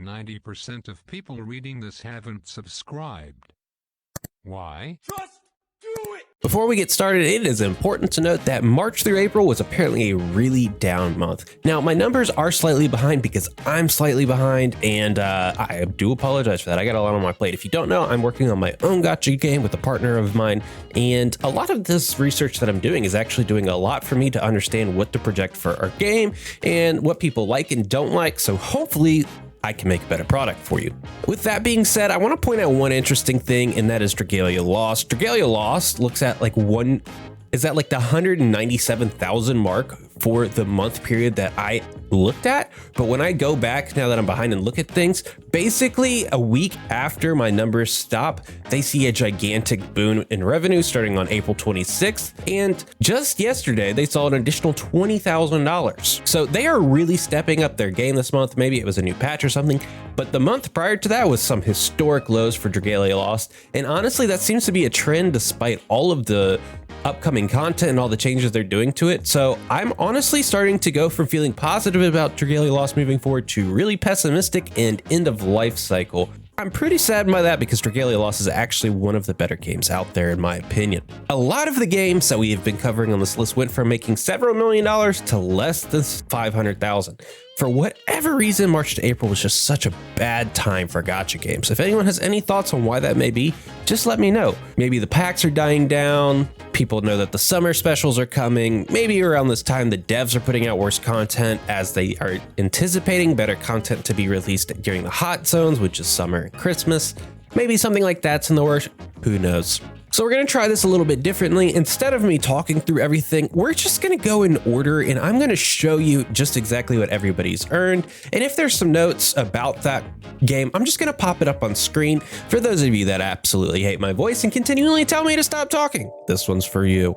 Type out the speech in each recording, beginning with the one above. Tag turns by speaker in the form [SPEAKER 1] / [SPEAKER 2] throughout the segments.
[SPEAKER 1] 90% of people reading this haven't subscribed. Why?
[SPEAKER 2] Just do it!
[SPEAKER 3] Before we get started, it is important to note that March through April was apparently a really down month. Now, my numbers are slightly behind because I'm slightly behind, and I do apologize for that. I got a lot on my plate. If you don't know, I'm working on my own gacha game with a partner of mine, and a lot of this research that I'm doing is actually doing a lot for me to understand what to project for our game and what people like and don't like, so hopefully I can make a better product for you. With that being said, I want to point out one interesting thing, and that is DRAGALIA Lost. DRAGALIA Lost looks at like the 197,000 mark for the month period that I looked at. But when I go back now that I'm behind and look at things, basically a week after my numbers stop, they see a gigantic boon in revenue starting on April 26th. And just yesterday, they saw an additional $20,000. So they are really stepping up their game this month. Maybe it was a new patch or something, but the month prior to that was some historic lows for DRAGALIA Lost. And honestly, that seems to be a trend despite all of the upcoming content and all the changes they're doing to it. So I'm honestly starting to go from feeling positive about DRAGALIA Lost moving forward to really pessimistic and end of life cycle. I'm pretty saddened by that because DRAGALIA Lost is actually one of the better games out there in my opinion. A lot of the games that we have been covering on this list went from making several $1 million to less than 500,000. For whatever reason, March to April was just such a bad time for gacha games. If anyone has any thoughts on why that may be, just let me know. Maybe the packs are dying down, people know that the summer specials are coming, maybe around this time the devs are putting out worse content as they are anticipating better content to be released during the hot zones, which is summer and Christmas. Maybe something like that's in the works, who knows. So we're going to try this a little bit differently. Instead of me talking through everything, we're just going to go in order and I'm going to show you just exactly what everybody's earned. And if there's some notes about that game, I'm just going to pop it up on screen. For those of you that absolutely hate my voice and continually tell me to stop talking, this one's for you.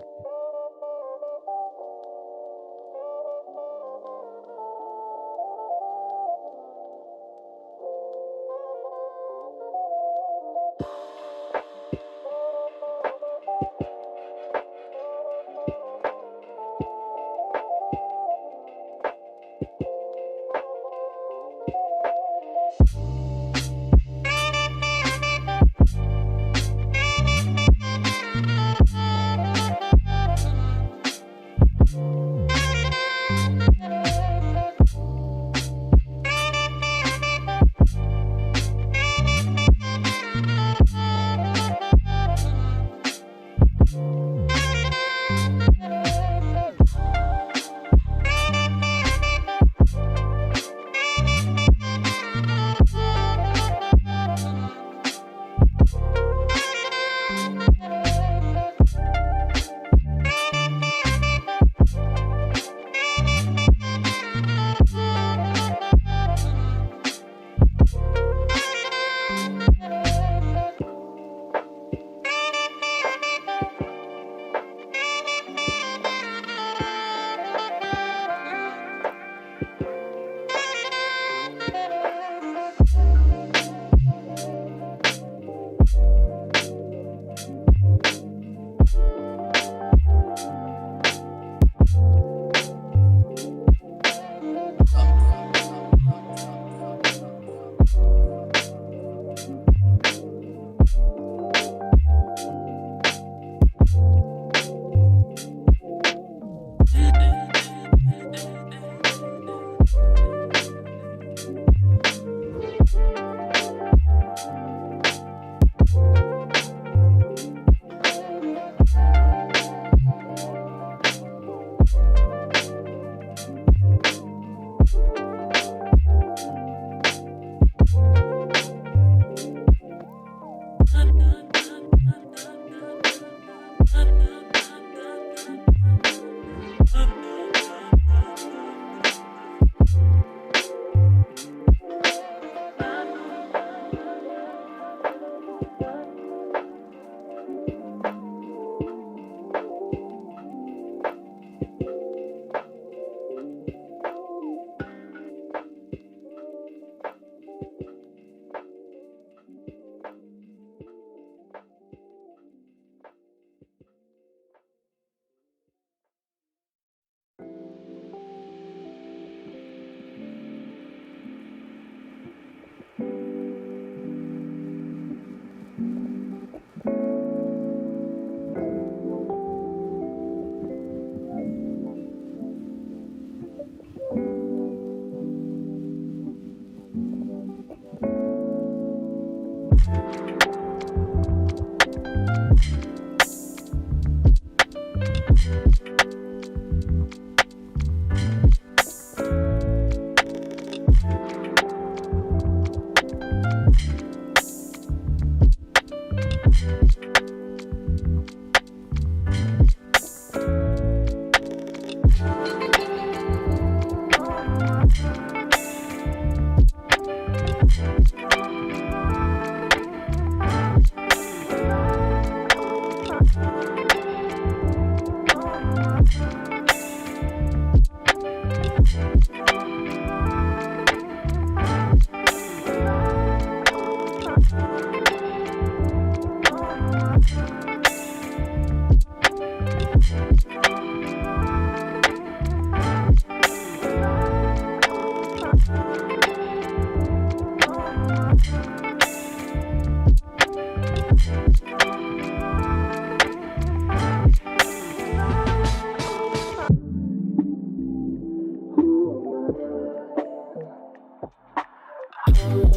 [SPEAKER 2] Hope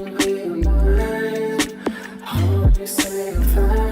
[SPEAKER 2] you say I'm fine.